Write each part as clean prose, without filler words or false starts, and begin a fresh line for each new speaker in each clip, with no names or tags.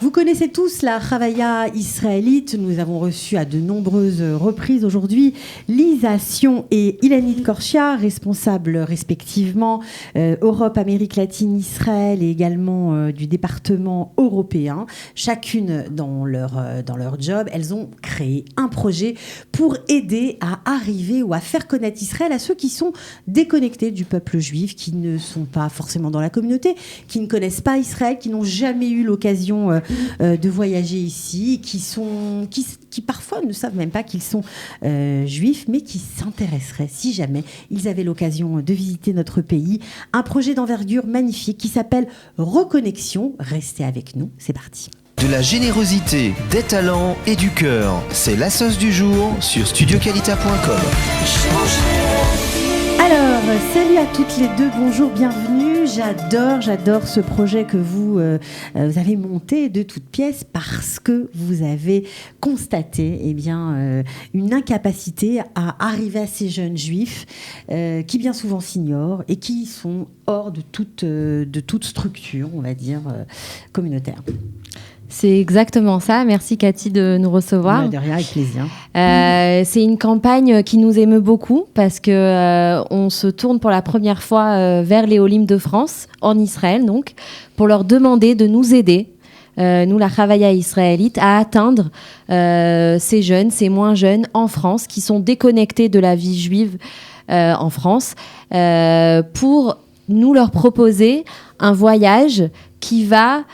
Vous connaissez tous la Chavaya israélite. Nous avons reçu à de nombreuses reprises aujourd'hui Lisa Sion et Ilanit Korchia, responsables respectivement Europe, Amérique latine, Israël et également du département européen. Chacune dans leur job, elles ont créé un projet pour aider à arriver ou à faire connaître Israël à ceux qui sont déconnectés du peuple juif, qui ne sont pas forcément dans la communauté, qui ne connaissent pas Israël, qui n'ont jamais eu l'occasion de voyager ici, qui parfois ne savent même pas qu'ils sont juifs, mais qui s'intéresseraient, si jamais ils avaient l'occasion de visiter notre pays. Un projet d'envergure magnifique qui s'appelle Reconnexion. Restez avec nous, c'est parti.
De la générosité, des talents et du cœur. C'est la sauce du jour sur studioqualita.com.
Alors, salut à toutes les deux, bonjour, bienvenue. J'adore ce projet que vous avez monté de toutes pièces parce que vous avez constaté une incapacité à arriver à ces jeunes juifs qui bien souvent s'ignorent et qui sont hors de toute structure, on va dire, communautaire.
C'est exactement ça. Merci Cathy de nous recevoir.
De rien, avec plaisir.
C'est une campagne qui nous émeut beaucoup parce que on se tourne pour la première fois vers les Olim de France, en Israël donc, pour leur demander de nous aider, nous la Chavaya israélite, à atteindre ces jeunes, ces moins jeunes en France qui sont déconnectés de la vie juive en France, pour nous leur proposer un voyage qui va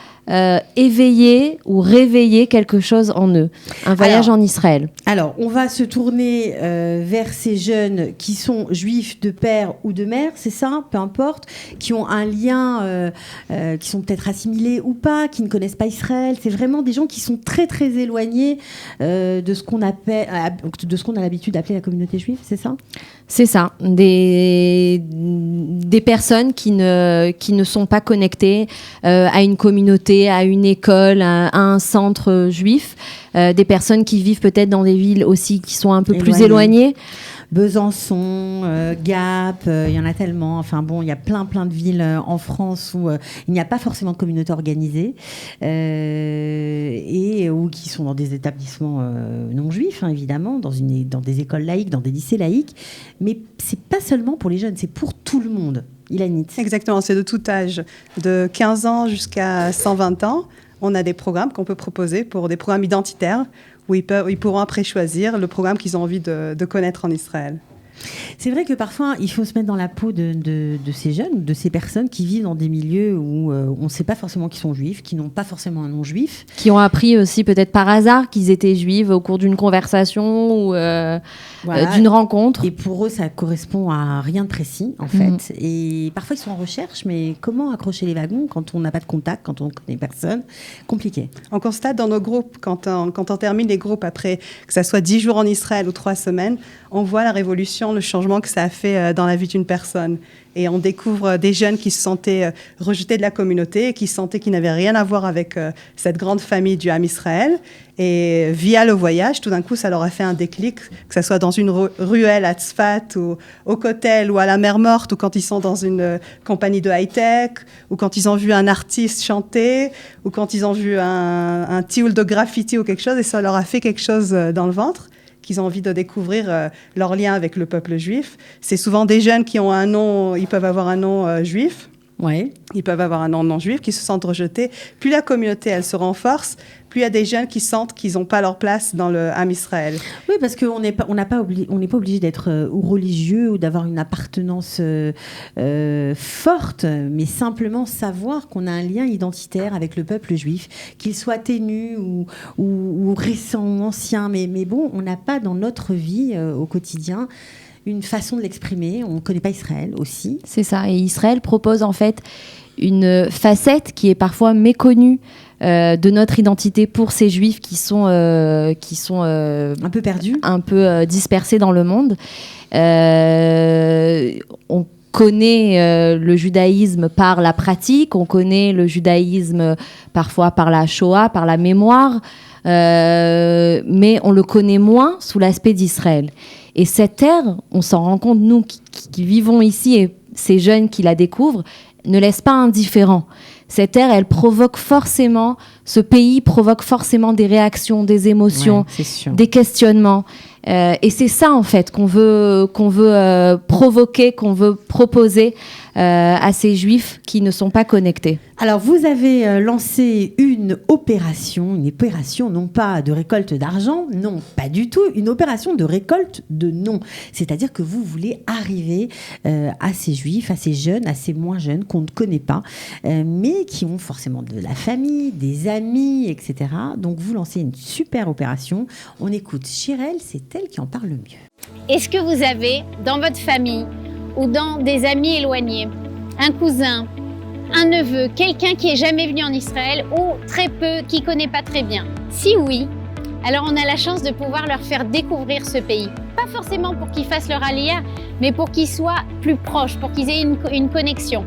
éveiller ou réveiller quelque chose en eux. Un voyage en Israël.
Alors, on va se tourner vers ces jeunes qui sont juifs de père ou de mère, c'est ça, peu importe, qui ont un lien, qui sont peut-être assimilés ou pas, qui ne connaissent pas Israël. C'est vraiment des gens qui sont très très éloignés de ce qu'on a l'habitude d'appeler la communauté juive, c'est ça ?
C'est ça, des personnes qui ne sont pas connectées à une communauté, à une école, à un centre juif, des personnes qui vivent peut-être dans des villes aussi qui sont un peu plus éloignées.
Besançon, Gap, il y en a tellement. Enfin bon, il y a plein de villes en France où il n'y a pas forcément de communauté organisée et ou qui sont dans des établissements non juifs, hein, évidemment, dans des écoles laïques, dans des lycées laïques. Mais c'est pas seulement pour les jeunes, c'est pour tout le monde. Ilanit.
Exactement, c'est de tout âge, de 15 ans jusqu'à 120 ans. On a des programmes qu'on peut proposer pour des programmes identitaires où ils pourront après choisir le programme qu'ils ont envie de connaître en Israël.
C'est vrai que parfois, il faut se mettre dans la peau de ces jeunes, de ces personnes qui vivent dans des milieux où on ne sait pas forcément qu'ils sont juifs, qui n'ont pas forcément un nom juif.
Qui ont appris aussi peut-être par hasard qu'ils étaient juifs au cours d'une conversation ou d'une rencontre.
Et pour eux, ça correspond à rien de précis, en fait. Et parfois, ils sont en recherche, mais comment accrocher les wagons quand on n'a pas de contact, quand on ne connaît personne ? Compliqué.
On constate dans nos groupes, quand on termine les groupes après, que ça soit 10 jours en Israël ou 3 semaines, on voit la révolution, le changement que ça a fait dans la vie d'une personne. Et on découvre des jeunes qui se sentaient rejetés de la communauté et qui sentaient qu'ils n'avaient rien à voir avec cette grande famille du Ham Israël. Et via le voyage, tout d'un coup, ça leur a fait un déclic, que ce soit dans une ruelle à Tzfat ou au Kotel ou à la mer Morte, ou quand ils sont dans une compagnie de high-tech, ou quand ils ont vu un artiste chanter, ou quand ils ont vu un tioul de graffiti ou quelque chose, et ça leur a fait quelque chose dans le ventre, qu'ils ont envie de découvrir leur lien avec le peuple juif. C'est souvent des jeunes qui ont un nom, ils peuvent avoir un nom juif,
ouais. Ils
peuvent avoir un nom non juif, qui se sentent rejetés. Plus la communauté, elle se renforce, plus il y a des jeunes qui sentent qu'ils n'ont pas leur place dans le Ham Israël.
Oui, parce qu'on n'est pas obligé d'être ou religieux ou d'avoir une appartenance forte, mais simplement savoir qu'on a un lien identitaire avec le peuple juif, qu'il soit ténu ou récent ou ancien. Mais bon, on n'a pas dans notre vie au quotidien une façon de l'exprimer. On ne connaît pas Israël aussi.
C'est ça. Et Israël propose en fait une facette qui est parfois méconnue de notre identité pour ces juifs qui sont un
peu perdus,
un peu dispersés dans le monde. On connaît le judaïsme par la pratique, on connaît le judaïsme parfois par la Shoah, par la mémoire, mais on le connaît moins sous l'aspect d'Israël. Et cette ère, on s'en rend compte, nous qui vivons ici, et ces jeunes qui la découvrent, ne laissent pas indifférents. cette ère, ce pays provoque forcément des réactions, des émotions,
c'est sûr.
des questionnements. Et c'est ça, en fait, qu'on veut provoquer, qu'on veut proposer à ces Juifs qui ne sont pas connectés.
Alors, vous avez lancé une opération non pas de récolte d'argent, non, pas du tout, une opération de récolte de noms. C'est-à-dire que vous voulez arriver à ces Juifs, à ces jeunes, à ces moins jeunes qu'on ne connaît pas, mais qui ont forcément de la famille, des amis, etc. Donc, vous lancez une super opération. On écoute Chirel, c'est elle qui en parle le mieux.
Est-ce que vous avez dans votre famille ou dans des amis éloignés un cousin, un neveu, quelqu'un qui est jamais venu en Israël ou très peu, qui connaît pas très bien? Si oui, alors on a la chance de pouvoir leur faire découvrir ce pays. Pas forcément pour qu'ils fassent leur aliyah, mais pour qu'ils soient plus proches, pour qu'ils aient une connexion.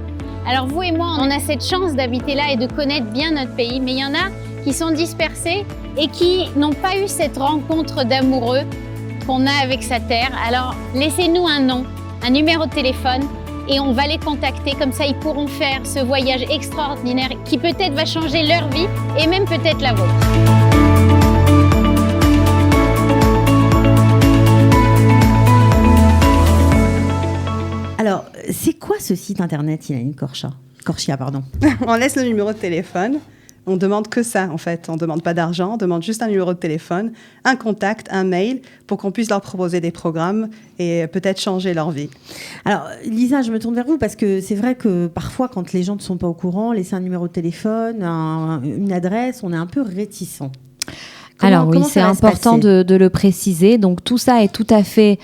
Alors vous et moi, on a cette chance d'habiter là et de connaître bien notre pays, mais il y en a qui sont dispersés et qui n'ont pas eu cette rencontre d'amoureux qu'on a avec sa terre. Alors laissez-nous un nom, un numéro de téléphone et on va les contacter. Comme ça, ils pourront faire ce voyage extraordinaire qui peut-être va changer leur vie et même peut-être la vôtre.
Alors, c'est quoi ce site internet, Ilanit Korchia, pardon.
On laisse le numéro de téléphone. On demande que ça, en fait. On ne demande pas d'argent, on demande juste un numéro de téléphone, un contact, un mail, pour qu'on puisse leur proposer des programmes et peut-être changer leur vie.
Alors, Lisa, je me tourne vers vous parce que c'est vrai que parfois, quand les gens ne sont pas au courant, laisser un numéro de téléphone, une adresse, on est un peu réticent.
Alors oui, c'est important de le préciser. Donc tout ça est tout à fait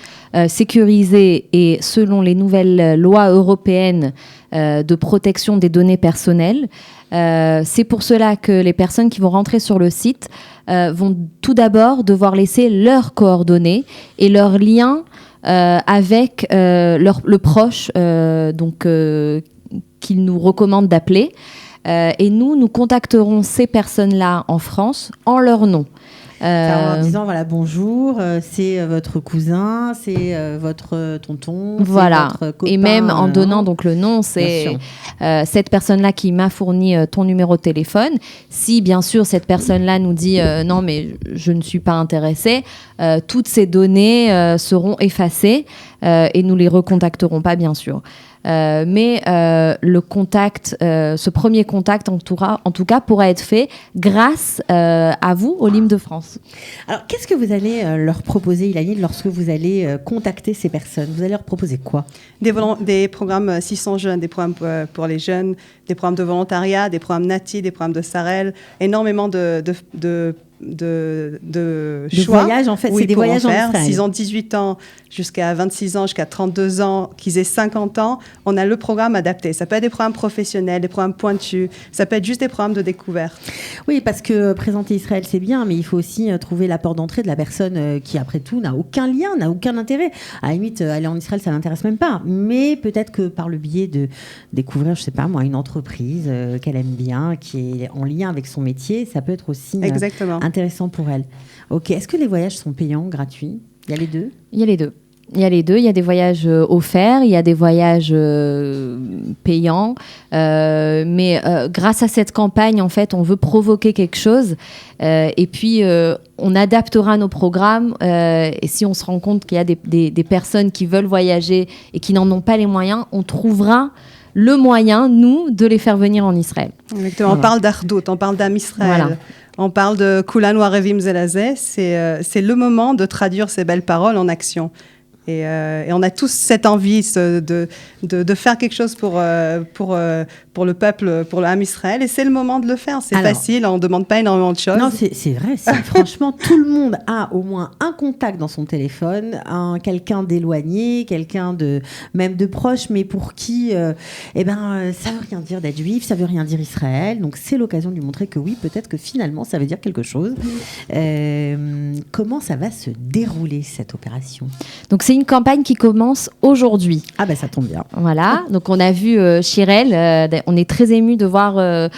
sécurisé et selon les nouvelles lois européennes de protection des données personnelles. C'est pour cela que les personnes qui vont rentrer sur le site vont tout d'abord devoir laisser leurs coordonnées et leurs liens avec le proche qu'ils nous recommandent d'appeler. Et nous contacterons ces personnes-là en France en leur nom.
En disant voilà bonjour, c'est votre cousin, c'est votre tonton,
voilà.
C'est votre copain,
et même en donnant donc le nom, c'est cette personne-là qui m'a fourni ton numéro de téléphone. Si bien sûr cette personne-là nous dit non mais je ne suis pas intéressée, toutes ces données seront effacées et nous les recontacterons pas bien sûr. Mais le contact, ce premier contact en tout cas pourra être fait grâce à vous, Olim de France.
Alors, qu'est-ce que vous allez leur proposer, Ilanit, lorsque vous allez contacter ces personnes? Vous allez leur proposer quoi?
Des programmes 600 jeunes, des programmes pour les jeunes, des programmes de volontariat, des programmes Nati, des programmes de Sarel, énormément de choix.
Voyages, en fait, c'est des voyages en Israël.
S'ils ont 18 ans jusqu'à 26 ans, jusqu'à 32 ans, qu'ils aient 50 ans, on a le programme adapté. Ça peut être des programmes professionnels, des programmes pointus, ça peut être juste des programmes de découverte.
Oui, parce que présenter Israël, c'est bien, mais il faut aussi trouver la porte d'entrée de la personne qui, après tout, n'a aucun lien, n'a aucun intérêt. À la limite, aller en Israël, ça ne l'intéresse même pas. Mais peut-être que par le biais de découvrir, je ne sais pas moi, une entreprise qu'elle aime bien, qui est en lien avec son métier, ça peut être aussi intéressant pour elle. Ok. Est-ce que les voyages sont payants, gratuits? Il y a les deux?
Il y a les deux. Il y a les deux. Il y a des voyages offerts, il y a des voyages payants. Mais grâce à cette campagne, en fait, on veut provoquer quelque chose. Et puis, on adaptera nos programmes. Et si on se rend compte qu'il y a des personnes qui veulent voyager et qui n'en ont pas les moyens, on trouvera le moyen, nous, de les faire venir en Israël.
Exactement. On parle d'Ardout, on parle d'Am Israël. Voilà. On parle de Kulanu Arevim Zelazeh. C'est le moment de traduire ces belles paroles en action. Et on a tous cette envie de faire quelque chose pour le peuple, pour l'âme Israël. Et c'est le moment de le faire. C'est facile, on ne demande pas énormément de choses.
Non, c'est vrai. Franchement, tout le monde a au moins un contact dans son téléphone, quelqu'un d'éloigné, quelqu'un même de proche, mais pour qui ça ne veut rien dire d'être juif, ça ne veut rien dire Israël. Donc c'est l'occasion de lui montrer que oui, peut-être que finalement, ça veut dire quelque chose. Comment ça va se dérouler, cette opération?
Donc c'est une campagne qui commence aujourd'hui.
Ah ben ça tombe bien.
Voilà, donc on a vu Chirel, on est très émus de voir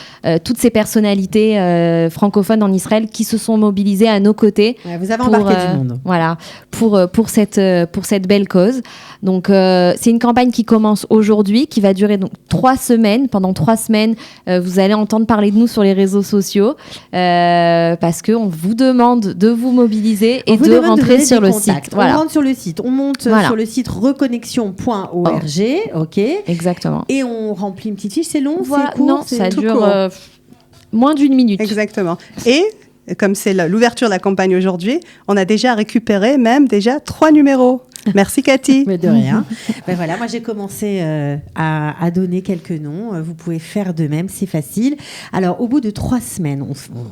toutes ces personnalités francophones en Israël qui se sont mobilisées à nos côtés.
Ouais, vous avez embarqué du monde.
Voilà, pour cette belle cause. Donc, c'est une campagne qui commence aujourd'hui, qui va durer donc 3 semaines. Pendant 3 semaines, vous allez entendre parler de nous sur les réseaux sociaux parce qu'on vous demande de vous mobiliser et de rentrer sur le site.
Voilà. On rentre sur le site, on monte sur le site reconnexion.org, ok.
Exactement.
Et on remplit une petite fiche. C'est long, c'est court,
non, ça dure moins d'1 minute.
Exactement. Et comme c'est l'ouverture de la campagne aujourd'hui, on a déjà récupéré même 3 numéros. Merci Cathy.
Mais de rien. Ben voilà, moi j'ai commencé à donner quelques noms. Vous pouvez faire de même, c'est facile. Alors au bout de 3 semaines,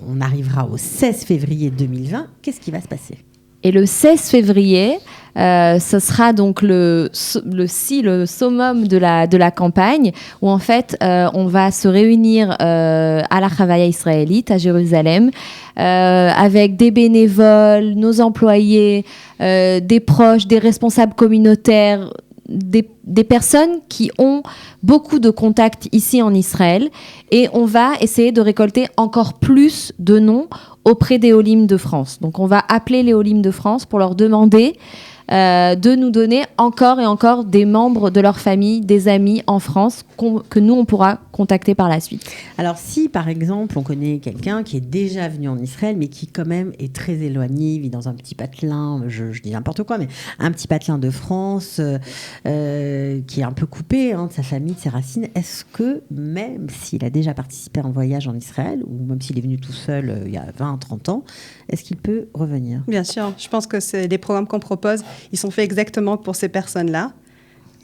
on arrivera au 16 février 2020. Qu'est-ce qui va se passer ?
Et le 16 février, ce sera donc le summum de la campagne, où en fait, on va se réunir à la Chavaya israélite à Jérusalem, avec des bénévoles, nos employés, des proches, des responsables communautaires, des personnes qui ont beaucoup de contacts ici en Israël, et on va essayer de récolter encore plus de noms auprès des Olim de France. Donc on va appeler les Olim de France pour leur demander de nous donner encore et encore des membres de leur famille, des amis en France que nous, on pourra contacter par la suite.
Alors si, par exemple, on connaît quelqu'un qui est déjà venu en Israël, mais qui quand même est très éloigné, vit dans un petit patelin, je dis n'importe quoi, mais un petit patelin de France, qui est un peu coupé de sa famille, de ses racines, est-ce que, même s'il a déjà participé à un voyage en Israël, ou même s'il est venu tout seul il y a 20-30 ans, est-ce qu'il peut revenir ?
Bien sûr, je pense que c'est des programmes qu'on propose, ils sont faits exactement pour ces personnes-là.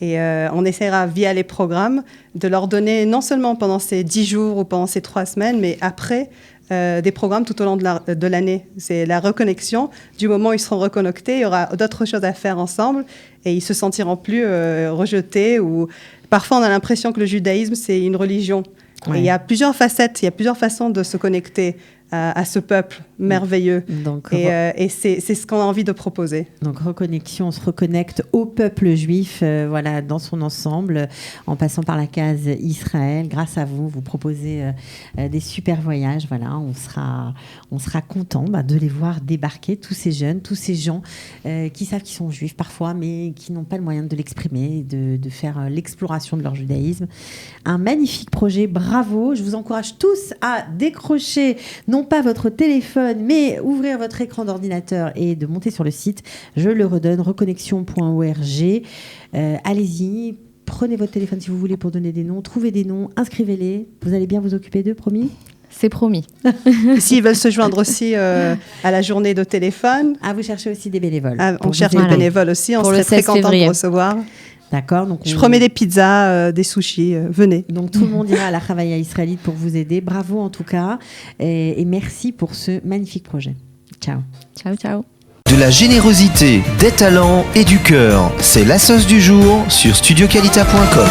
Et on essaiera, via les programmes, de leur donner, non seulement pendant ces 10 jours ou pendant ces 3 semaines, mais après, des programmes tout au long de l'année. C'est la reconnexion. Du moment où ils seront reconnectés, il y aura d'autres choses à faire ensemble et ils se sentiront plus rejetés. Ou parfois, on a l'impression que le judaïsme, c'est une religion. Ouais. Et il y a plusieurs facettes, il y a plusieurs façons de se connecter à ce peuple merveilleux. Donc, et c'est ce qu'on a envie de proposer.
Donc reconnexion, on se reconnecte au peuple juif, voilà, dans son ensemble, en passant par la case Israël. Grâce à vous, vous proposez des super voyages. Voilà, on sera content de les voir débarquer, tous ces jeunes, tous ces gens qui savent qu'ils sont juifs parfois, mais qui n'ont pas le moyen de l'exprimer, de faire l'exploration de leur judaïsme. Un magnifique projet, bravo. Je vous encourage tous à décrocher, non pas votre téléphone, mais ouvrir votre écran d'ordinateur et de monter sur le site. Je le redonne, reconnexion.org. Allez-y, prenez votre téléphone si vous voulez pour donner des noms, trouvez des noms, inscrivez-les. Vous allez bien vous occuper d'eux, promis ?
C'est promis.
S'ils veulent se joindre aussi à la journée de téléphone.
Ah, vous cherchez aussi des bénévoles.
On cherche des bénévoles aussi, on serait très contents de recevoir.
D'accord. Donc
je promets des pizzas, des sushis, venez.
Donc tout le monde ira à la Chavaya israélite pour vous aider. Bravo en tout cas et merci pour ce magnifique projet. Ciao.
Ciao, ciao.
De la générosité, des talents et du cœur, c'est la sauce du jour sur studioqualita.com.